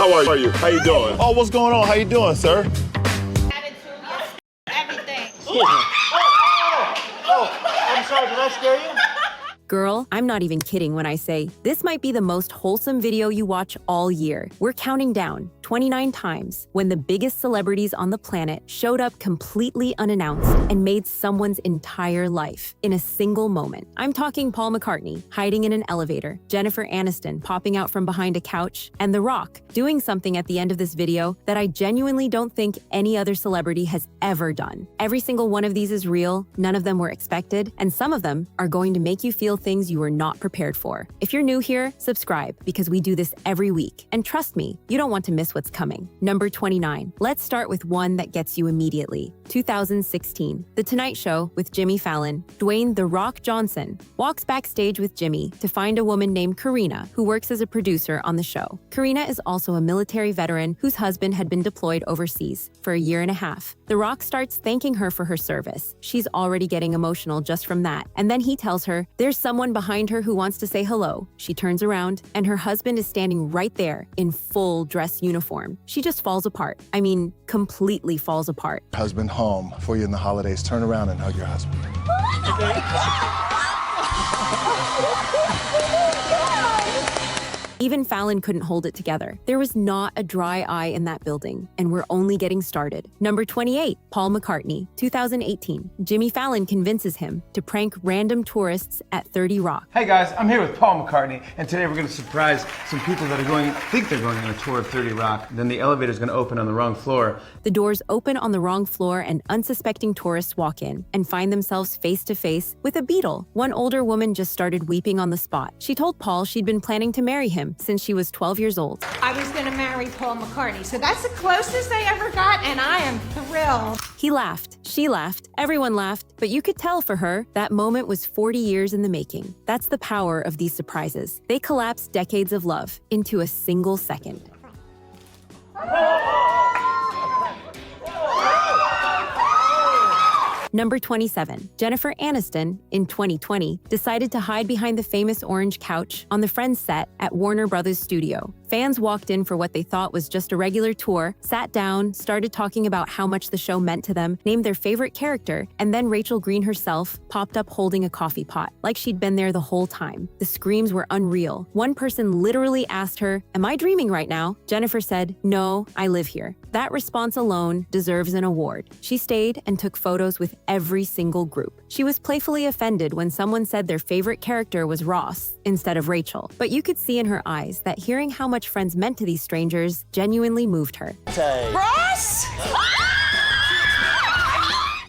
how are you? How you doing? Oh, what's going on? How you doing, sir? Everything. I'm sorry, did I scare you? Girl, I'm not even kidding when I say this might be the most wholesome video you watch all year. We're counting down 29 times when the biggest celebrities on the planet showed up completely unannounced and made someone's entire life in a single moment. I'm talking Paul McCartney hiding in an elevator, Jennifer Aniston popping out from behind a couch, and The Rock doing something at the end of this video that I genuinely don't think any other celebrity has ever done. Every single one of these is real, none of them were expected, and some of them are going to make you feel things you were not prepared for. If you're new here, subscribe because we do this every week. And trust me, you don't want to miss what's coming. Number 29. Let's start with one that gets you immediately. 2016. The Tonight Show with Jimmy Fallon. Dwayne "The Rock" Johnson walks backstage with Jimmy to find a woman named Karina who works as a producer on the show. Karina is also a military veteran whose husband had been deployed overseas for a year and a half. The Rock starts thanking her for her service. She's already getting emotional just from that. And then he tells her there's someone behind her who wants to say hello. She turns around, and her husband is standing right there in full dress uniform. She just falls apart. I mean, completely falls apart. Husband home for you in the holidays. Turn around and hug your husband. Even Fallon couldn't hold it together. There was not a dry eye in that building, and we're only getting started. Number 28, Paul McCartney, 2018. Jimmy Fallon convinces him to prank random tourists at 30 Rock. Hey guys, I'm here with Paul McCartney, and today we're going to surprise some people that think they're going on a tour of 30 Rock. Then the elevator's going to open on the wrong floor. The doors open on the wrong floor, and unsuspecting tourists walk in and find themselves face to face with a Beatle. One older woman just started weeping on the spot. She told Paul she'd been planning to marry him since she was 12 years old. I was going to marry Paul McCartney, so that's the closest I ever got, and I am thrilled. He laughed, she laughed, everyone laughed, but you could tell for her that moment was 40 years in the making. That's the power of these surprises. They collapse decades of love into a single second. Number 27. Jennifer Aniston, in 2020, decided to hide behind the famous orange couch on the Friends set at Warner Brothers studio. Fans walked in for what they thought was just a regular tour, sat down, started talking about how much the show meant to them, named their favorite character, and then Rachel Green herself popped up holding a coffee pot, like she'd been there the whole time. The screams were unreal. One person literally asked her, "Am I dreaming right now?" Jennifer said, "No, I live here." That response alone deserves an award. She stayed and took photos with every single group. She was playfully offended when someone said their favorite character was Ross instead of Rachel, but you could see in her eyes that hearing how much Friends meant to these strangers genuinely moved her. Ross?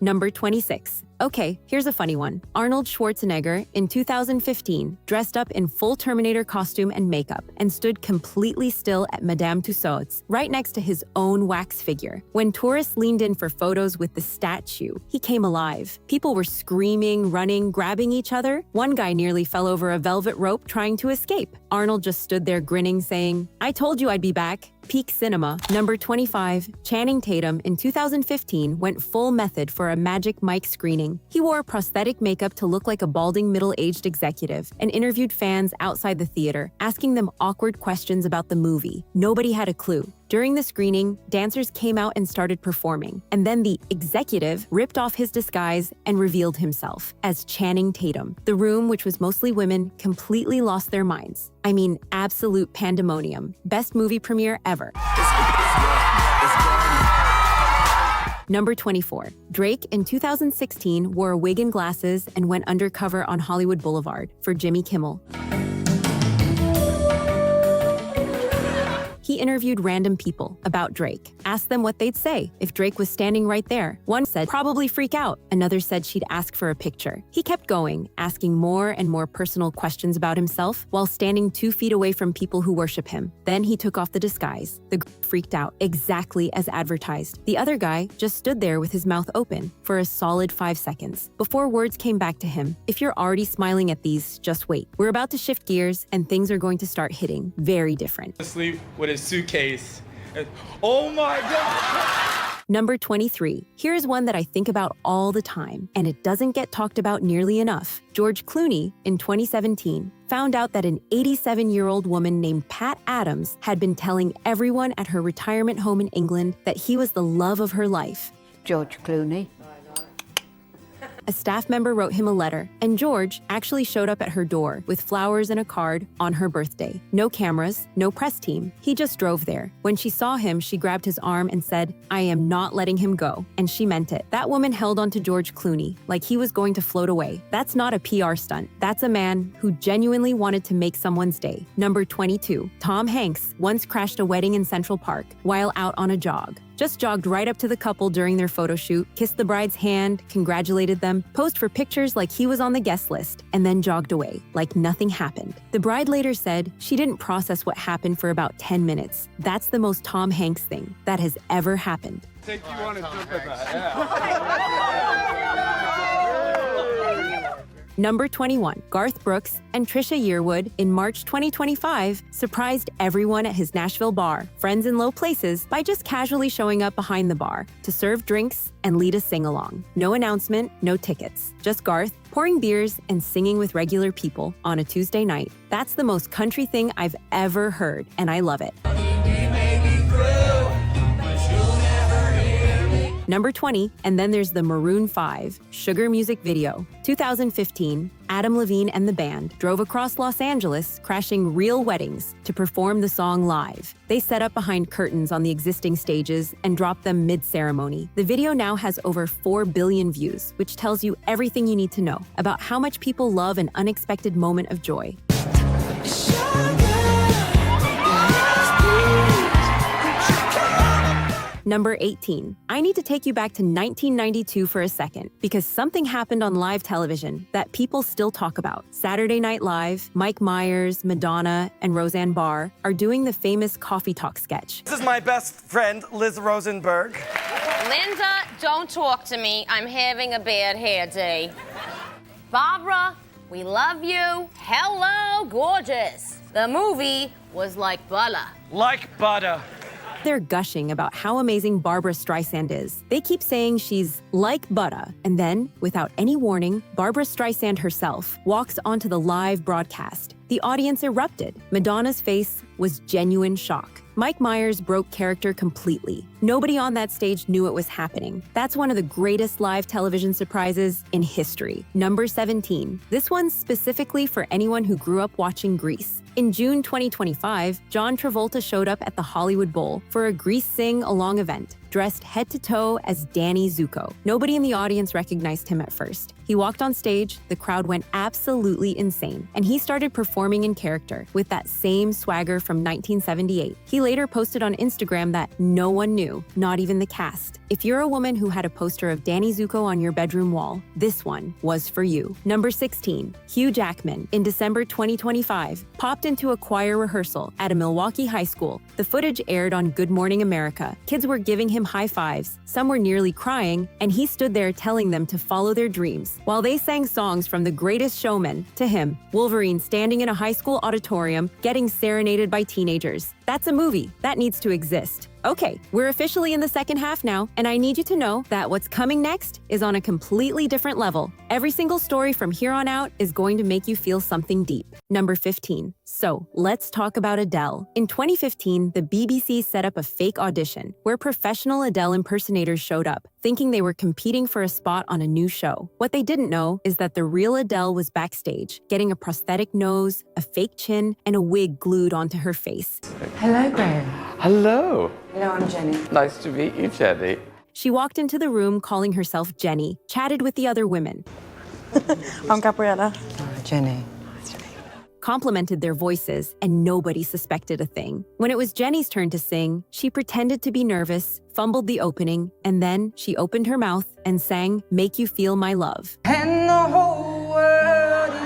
Number 26. Okay, here's a funny one. Arnold Schwarzenegger, in 2015, dressed up in full Terminator costume and makeup and stood completely still at Madame Tussauds, right next to his own wax figure. When tourists leaned in for photos with the statue, he came alive. People were screaming, running, grabbing each other. One guy nearly fell over a velvet rope trying to escape. Arnold just stood there grinning, saying, "I told you I'd be back." Peak cinema. Number 25. Channing Tatum, in 2015, went full method for a Magic Mike screening. He wore prosthetic makeup to look like a balding middle-aged executive and interviewed fans outside the theater, asking them awkward questions about the movie. Nobody had a clue. During the screening, dancers came out and started performing, and then the executive ripped off his disguise and revealed himself as Channing Tatum. The room, which was mostly women, completely lost their minds. I mean, absolute pandemonium. Best movie premiere ever. Number 24. Drake, in 2016, wore a wig and glasses and went undercover on Hollywood Boulevard for Jimmy Kimmel. He interviewed random people about Drake, asked them what they'd say if Drake was standing right there. One said, "Probably freak out." Another said she'd ask for a picture. He kept going, asking more and more personal questions about himself while standing 2 feet away from people who worship him. Then he took off the disguise. The freaked out, exactly as advertised. The other guy just stood there with his mouth open for a solid 5 seconds before words came back to him. If you're already smiling at these, just wait. We're about to shift gears and things are going to start hitting very different. Sleep with his suitcase. Oh my God! Number 23. Here's one that I think about all the time, and it doesn't get talked about nearly enough. George Clooney, in 2017, found out that an 87-year-old woman named Pat Adams had been telling everyone at her retirement home in England that he was the love of her life. George Clooney. A staff member wrote him a letter, and George actually showed up at her door with flowers and a card on her birthday. No cameras, no press team. He just drove there. When she saw him, she grabbed his arm and said, "I am not letting him go." And she meant it. That woman held onto George Clooney like he was going to float away. That's not a PR stunt. That's a man who genuinely wanted to make someone's day. Number 22. Tom Hanks once crashed a wedding in Central Park while out on a jog. Just jogged right up to the couple during their photo shoot, kissed the bride's hand, congratulated them, posed for pictures like he was on the guest list, and then jogged away, like nothing happened. The bride later said she didn't process what happened for about 10 minutes. That's the most Tom Hanks thing that has ever happened. Take you on a trip with that, yeah. Number 21. Garth Brooks and Trisha Yearwood in March 2025 surprised everyone at his Nashville bar, Friends in Low Places, by just casually showing up behind the bar to serve drinks and lead a sing-along. No announcement, no tickets. Just Garth pouring beers and singing with regular people on a Tuesday night. That's the most country thing I've ever heard, and I love it. Number 20, and then there's the Maroon 5 Sugar music video. 2015, Adam Levine and the band drove across Los Angeles, crashing real weddings to perform the song live. They set up behind curtains on the existing stages and dropped them mid-ceremony. The video now has over 4 billion views, which tells you everything you need to know about how much people love an unexpected moment of joy. Number 18. I need to take you back to 1992 for a second, because something happened on live television that people still talk about. Saturday Night Live, Mike Myers, Madonna, and Roseanne Barr are doing the famous Coffee Talk sketch. This is my best friend, Liz Rosenberg. Linda, don't talk to me. I'm having a bad hair day. Barbra, we love you. Hello, gorgeous. The movie was like butter. Like butter. They're gushing about how amazing Barbra Streisand is. They keep saying she's like butter, and then, without any warning, Barbra Streisand herself walks onto the live broadcast. The audience erupted. Madonna's face was genuine shock. Mike Myers broke character completely. Nobody on that stage knew it was happening. That's one of the greatest live television surprises in history. Number 17. This one's specifically for anyone who grew up watching Grease. In June 2025, John Travolta showed up at the Hollywood Bowl for a Grease sing-along event, dressed head to toe as Danny Zuko. Nobody in the audience recognized him at first. He walked on stage, the crowd went absolutely insane, and he started performing in character with that same swagger from 1978. He later posted on Instagram that no one knew, not even the cast. If you're a woman who had a poster of Danny Zuko on your bedroom wall, this one was for you. Number 16. Hugh Jackman, in December 2025, popped into a choir rehearsal at a Milwaukee high school. The footage aired on Good Morning America. Kids were giving him high fives, some were nearly crying, and he stood there telling them to follow their dreams, while they sang songs from The Greatest Showman to him. Wolverine standing in a high school auditorium, getting serenaded by teenagers. That's a movie that needs to exist. Okay, we're officially in the second half now, and I need you to know that what's coming next is on a completely different level. Every single story from here on out is going to make you feel something deep. Number 15. So, let's talk about Adele. In 2015, the BBC set up a fake audition where professional Adele impersonators showed up, thinking they were competing for a spot on a new show. What they didn't know is that the real Adele was backstage, getting a prosthetic nose, a fake chin, and a wig glued onto her face. Hello, Graham. Hello. Hello, I'm Jenny. Nice to meet you, Jenny. She walked into the room calling herself Jenny, chatted with the other women, I'm Gabriella. Jenny. complimented their voices, and nobody suspected a thing. When it was Jenny's turn to sing, she pretended to be nervous, fumbled the opening, and then she opened her mouth and sang Make You Feel My Love. And the whole world is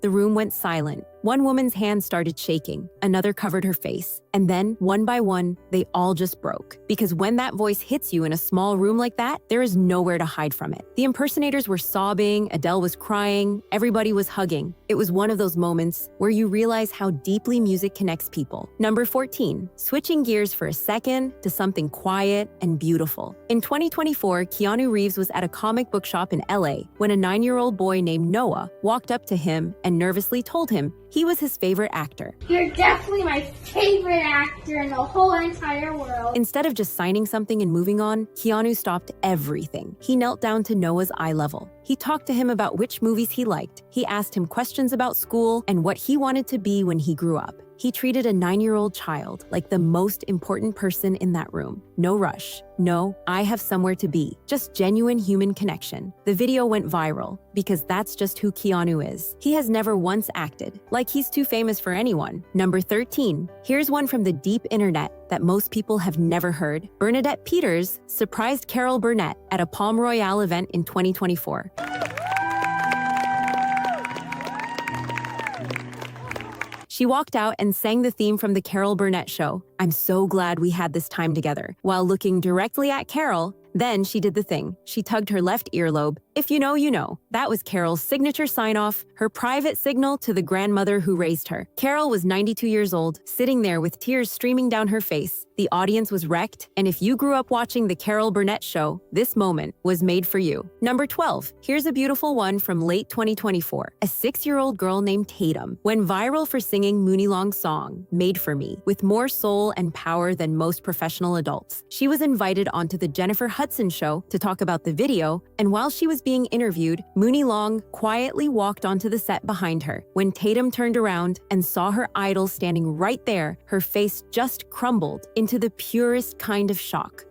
The room went silent. One woman's hand started shaking, another covered her face, and then, one by one, they all just broke. Because when that voice hits you in a small room like that, there is nowhere to hide from it. The impersonators were sobbing, Adele was crying, everybody was hugging. It was one of those moments where you realize how deeply music connects people. Number 14, switching gears for a second to something quiet and beautiful. In 2024, Keanu Reeves was at a comic book shop in LA when a 9-year-old boy named Noah walked up to him and nervously told him he was his favorite actor. You're definitely my favorite actor in the whole entire world. Instead of just signing something and moving on, Keanu stopped everything. He knelt down to Noah's eye level. He talked to him about which movies he liked. He asked him questions about school and what he wanted to be when he grew up. He treated a 9-year-old child like the most important person in that room. No rush. No, I have somewhere to be. Just genuine human connection. The video went viral because that's just who Keanu is. He has never once acted like he's too famous for anyone. Number 13. Here's one from the deep internet that most people have never heard. Bernadette Peters surprised Carol Burnett at a Palm Royale event in 2024. She walked out and sang the theme from the Carol Burnett show, "I'm so glad we had this time together," while looking directly at Carol. Then she did the thing. She tugged her left earlobe. If you know, you know. That was Carol's signature sign-off, her private signal to the grandmother who raised her. Carol was 92 years old, sitting there with tears streaming down her face. The audience was wrecked, and if you grew up watching the Carol Burnett show, this moment was made for you. Number 12. Here's a beautiful one from late 2024. A 6-year-old girl named Tatum went viral for singing Mooney Long's song, Made for Me, with more soul and power than most professional adults. She was invited onto the Jennifer Hudson show to talk about the video, and while she was being interviewed, Mooney Long quietly walked onto the set behind her. When Tatum turned around and saw her idol standing right there, her face just crumbled into the purest kind of shock.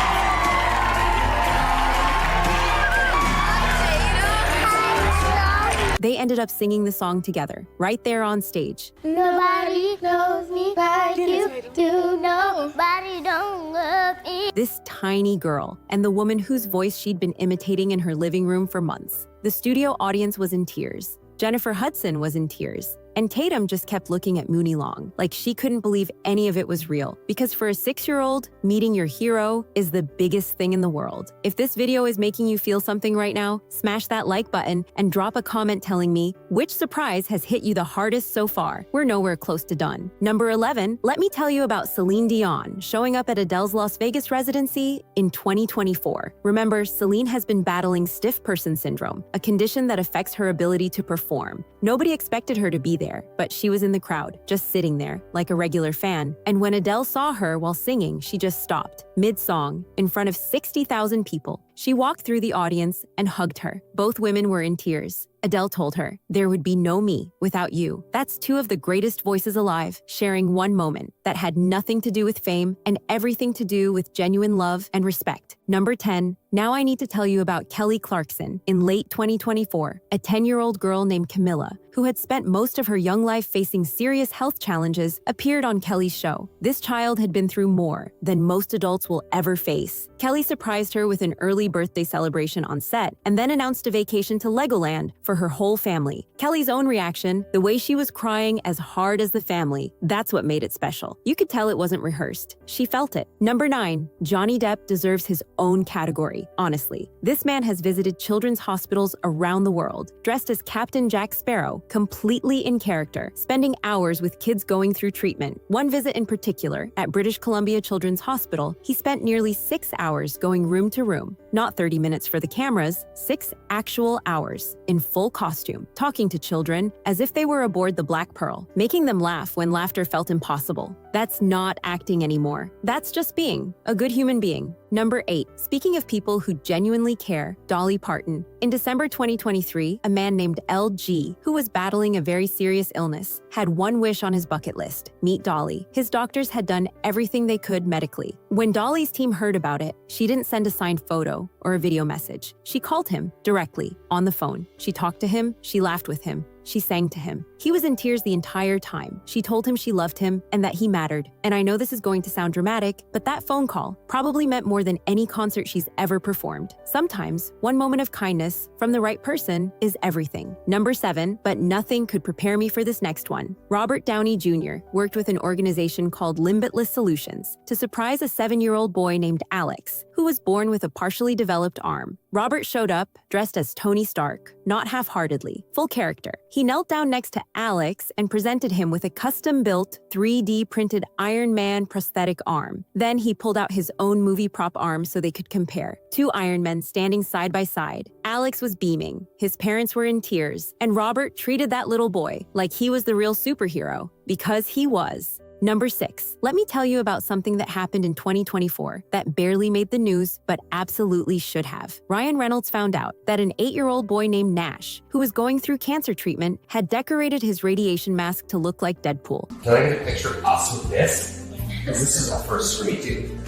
They ended up singing the song together, right there on stage. Nobody knows me like you do. Nobody don't love me. This tiny girl, and the woman whose voice she'd been imitating in her living room for months. The studio audience was in tears. Jennifer Hudson was in tears. And Tatum just kept looking at Mooney Long, like she couldn't believe any of it was real. Because for a 6-year-old, meeting your hero is the biggest thing in the world. If this video is making you feel something right now, smash that like button and drop a comment telling me which surprise has hit you the hardest so far. We're nowhere close to done. Number 11, let me tell you about Celine Dion showing up at Adele's Las Vegas residency in 2024. Remember, Celine has been battling stiff person syndrome, a condition that affects her ability to perform. Nobody expected her to be there, but she was in the crowd, just sitting there, like a regular fan. And when Adele saw her while singing, she just stopped, mid-song, in front of 60,000 people. She walked through the audience and hugged her. Both women were in tears. Adele told her, "There would be no me without you." That's two of the greatest voices alive, sharing one moment that had nothing to do with fame and everything to do with genuine love and respect. Number 10, now I need to tell you about Kelly Clarkson. In late 2024, a 10-year-old girl named Camilla, who had spent most of her young life facing serious health challenges, appeared on Kelly's show. This child had been through more than most adults will ever face. Kelly surprised her with an early birthday celebration on set and then announced a vacation to Legoland for her whole family. Kelly's own reaction, the way she was crying as hard as the family, that's what made it special. You could tell it wasn't rehearsed. She felt it. Number 9, Johnny Depp deserves his own category, honestly. This man has visited children's hospitals around the world, dressed as Captain Jack Sparrow, completely in character, spending hours with kids going through treatment. One visit in particular, at British Columbia Children's Hospital, he spent nearly 6 hours going room to room. Not 30 minutes for the cameras, 6 actual hours, in full costume, talking to children as if they were aboard the Black Pearl, making them laugh when laughter felt impossible. That's not acting anymore. That's just being a good human being. Number 8, speaking of people who genuinely care, Dolly Parton. In December 2023, a man named LG, who was battling a very serious illness, had one wish on his bucket list: meet Dolly. His doctors had done everything they could medically. When Dolly's team heard about it, she didn't send a signed photo or a video message. She called him directly on the phone. She talked to him, she laughed with him. she sang to him. He was in tears the entire time. She told him she loved him and that he mattered. And I know this is going to sound dramatic, but that phone call probably meant more than any concert she's ever performed. Sometimes, one moment of kindness from the right person is everything. Number 7, but nothing could prepare me for this next one. Robert Downey Jr. worked with an organization called Limitless Solutions to surprise a 7-year-old boy named Alex, who was born with a partially developed arm. Robert showed up dressed as Tony Stark, not half-heartedly, full character. He knelt down next to Alex and presented him with a custom-built 3D printed Iron Man prosthetic arm. Then he pulled out his own movie prop arm so they could compare. 2 Iron Men standing side by side. Alex was beaming, his parents were in tears, and Robert treated that little boy like he was the real superhero, because he was. Number 6, let me tell you about something that happened in 2024 that barely made the news, but absolutely should have. Ryan Reynolds found out that an 8-year-old boy named Nash, who was going through cancer treatment, had decorated his radiation mask to look like Deadpool. Can I get a picture of us with this? Because this is our first screen, too.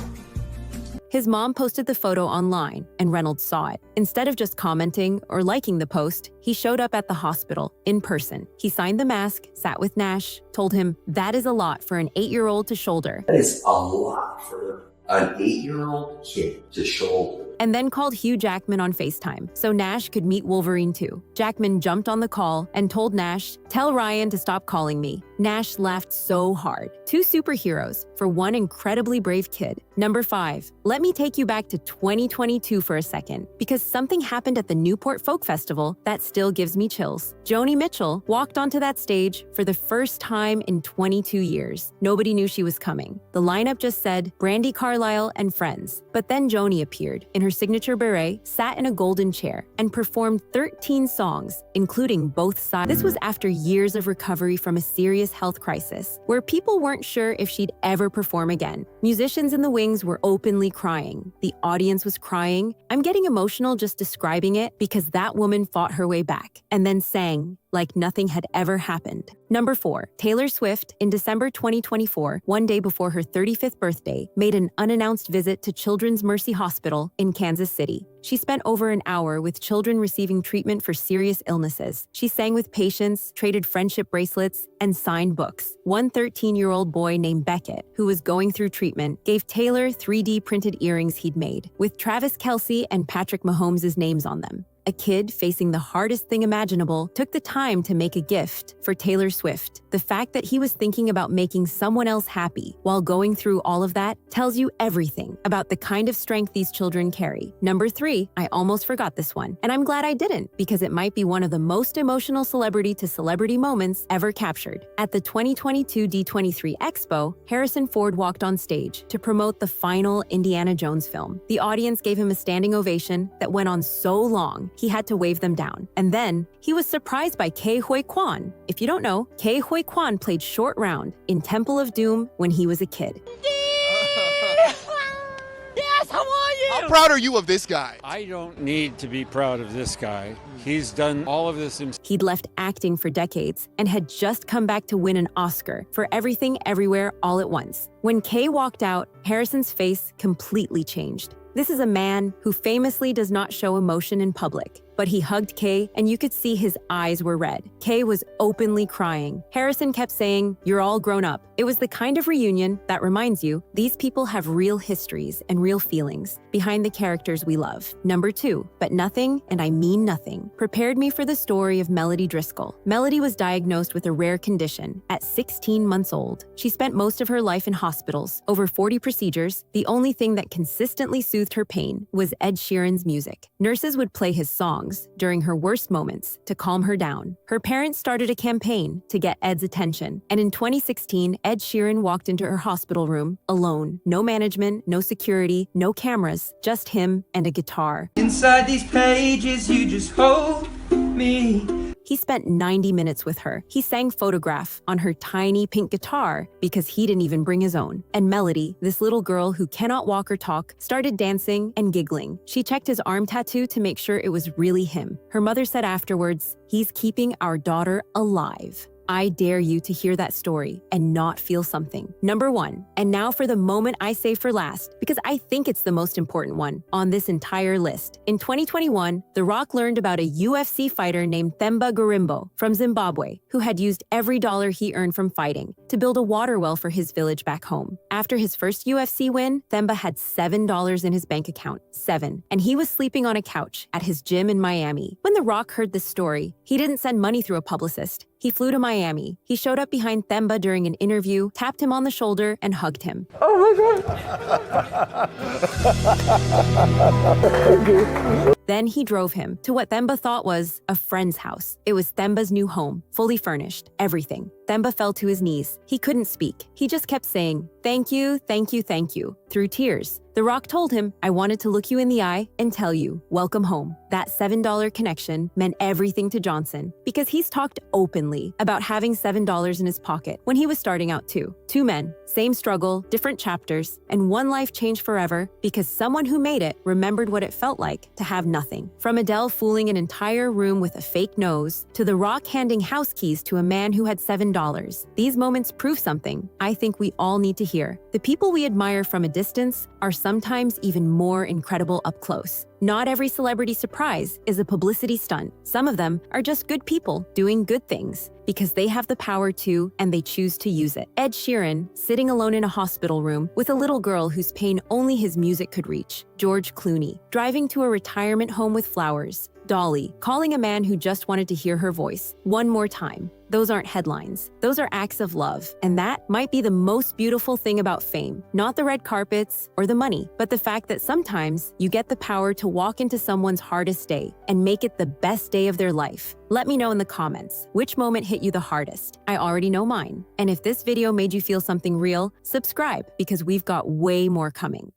His mom posted the photo online, and Reynolds saw it. Instead of just commenting or liking the post, he showed up at the hospital, in person. He signed the mask, sat with Nash, told him that is a lot for an 8-year-old to shoulder. That is a lot for an 8-year-old kid to shoulder. And then called Hugh Jackman on FaceTime so Nash could meet Wolverine too. Jackman jumped on the call and told Nash, "Tell Ryan to stop calling me." Nash laughed so hard. 2 superheroes for one incredibly brave kid. Number 5, let me take you back to 2022 for a second, because something happened at the Newport Folk Festival that still gives me chills. Joni Mitchell walked onto that stage for the first time in 22 years. Nobody knew she was coming. The lineup just said Brandi Carlile and friends. But then Joni appeared in her signature beret, sat in a golden chair, and performed 13 songs, including both sides. This was after years of recovery from a serious health crisis, where people weren't sure if she'd ever perform again. Musicians in the wings were openly crying. The audience was crying. I'm getting emotional just describing it because that woman fought her way back and then sang like nothing had ever happened. Number 4, Taylor Swift, in December 2024, one day before her 35th birthday, made an unannounced visit to Children's Mercy Hospital in Kansas City. She spent over an hour with children receiving treatment for serious illnesses. She sang with patients, traded friendship bracelets, and signed books. One 13-year-old boy named Beckett, who was going through treatment, gave Taylor 3D printed earrings he'd made, with Travis Kelce and Patrick Mahomes' names on them. A kid facing the hardest thing imaginable took the time to make a gift for Taylor Swift. The fact that he was thinking about making someone else happy while going through all of that tells you everything about the kind of strength these children carry. Number 3, I almost forgot this one, and I'm glad I didn't, because it might be one of the most emotional celebrity-to-celebrity moments ever captured. At the 2022 D23 Expo, Harrison Ford walked on stage to promote the final Indiana Jones film. The audience gave him a standing ovation that went on so long, he had to wave them down. And then, he was surprised by Ke Huy Quan. If you don't know, Ke Huy Quan played Short Round in Temple of Doom when he was a kid. Yes, how are you? How proud are you of this guy? I don't need to be proud of this guy. He's done all of this himself. He'd left acting for decades and had just come back to win an Oscar for Everything Everywhere All at Once. When Kay walked out, Harrison's face completely changed. This is a man who famously does not show emotion in public, but he hugged Kay and you could see his eyes were red. Kay was openly crying. Harrison kept saying, "You're all grown up." It was the kind of reunion that reminds you these people have real histories and real feelings behind the characters we love. Number 2, but nothing, and I mean nothing, prepared me for the story of Melody Driscoll. Melody was diagnosed with a rare condition at 16 months old. She spent most of her life in hospitals, over 40 procedures. The only thing that consistently soothed her pain was Ed Sheeran's music. Nurses would play his songs during her worst moments to calm her down. Her parents started a campaign to get Ed's attention, and in 2016, Ed Sheeran walked into her hospital room alone. No management, no security, no cameras, just him and a guitar. Inside these pages, you just hold me. He spent 90 minutes with her. He sang Photograph on her tiny pink guitar because he didn't even bring his own. And Melody, this little girl who cannot walk or talk, started dancing and giggling. She checked his arm tattoo to make sure it was really him. Her mother said afterwards, "He's keeping our daughter alive." I dare you to hear that story and not feel something. Number 1, and now for the moment I save for last, because I think it's the most important one on this entire list. In 2021, The Rock learned about a UFC fighter named Themba Gorimbo from Zimbabwe, who had used every dollar he earned from fighting to build a water well for his village back home. After his first UFC win, Themba had $7 in his bank account. 7. And he was sleeping on a couch at his gym in Miami. When The Rock heard this story, he didn't send money through a publicist. He flew to Miami. He showed up behind Themba during an interview, tapped him on the shoulder, and hugged him. Oh my God. Then he drove him to what Themba thought was a friend's house. It was Themba's new home, fully furnished, everything. Themba fell to his knees. He couldn't speak. He just kept saying, "Thank you, thank you, thank you," through tears. The Rock told him, "I wanted to look you in the eye and tell you, welcome home." That $7 connection meant everything to Johnson because he's talked openly about having $7 in his pocket when he was starting out too. 2 men, same struggle, different chapters, and one life changed forever because someone who made it remembered what it felt like to have nothing. From Adele fooling an entire room with a fake nose to The Rock handing house keys to a man who had $7. These moments prove something I think we all need to hear. The people we admire from a distance are sometimes even more incredible up close. Not every celebrity surprise is a publicity stunt. Some of them are just good people doing good things because they have the power to and they choose to use it. Ed Sheeran, sitting alone in a hospital room with a little girl whose pain only his music could reach. George Clooney, driving to a retirement home with flowers. Dolly, calling a man who just wanted to hear her voice one more time. Those aren't headlines. Those are acts of love. And that might be the most beautiful thing about fame. Not the red carpets or the money, but the fact that sometimes you get the power to walk into someone's hardest day and make it the best day of their life. Let me know in the comments which moment hit you the hardest. I already know mine. And if this video made you feel something real, subscribe because we've got way more coming.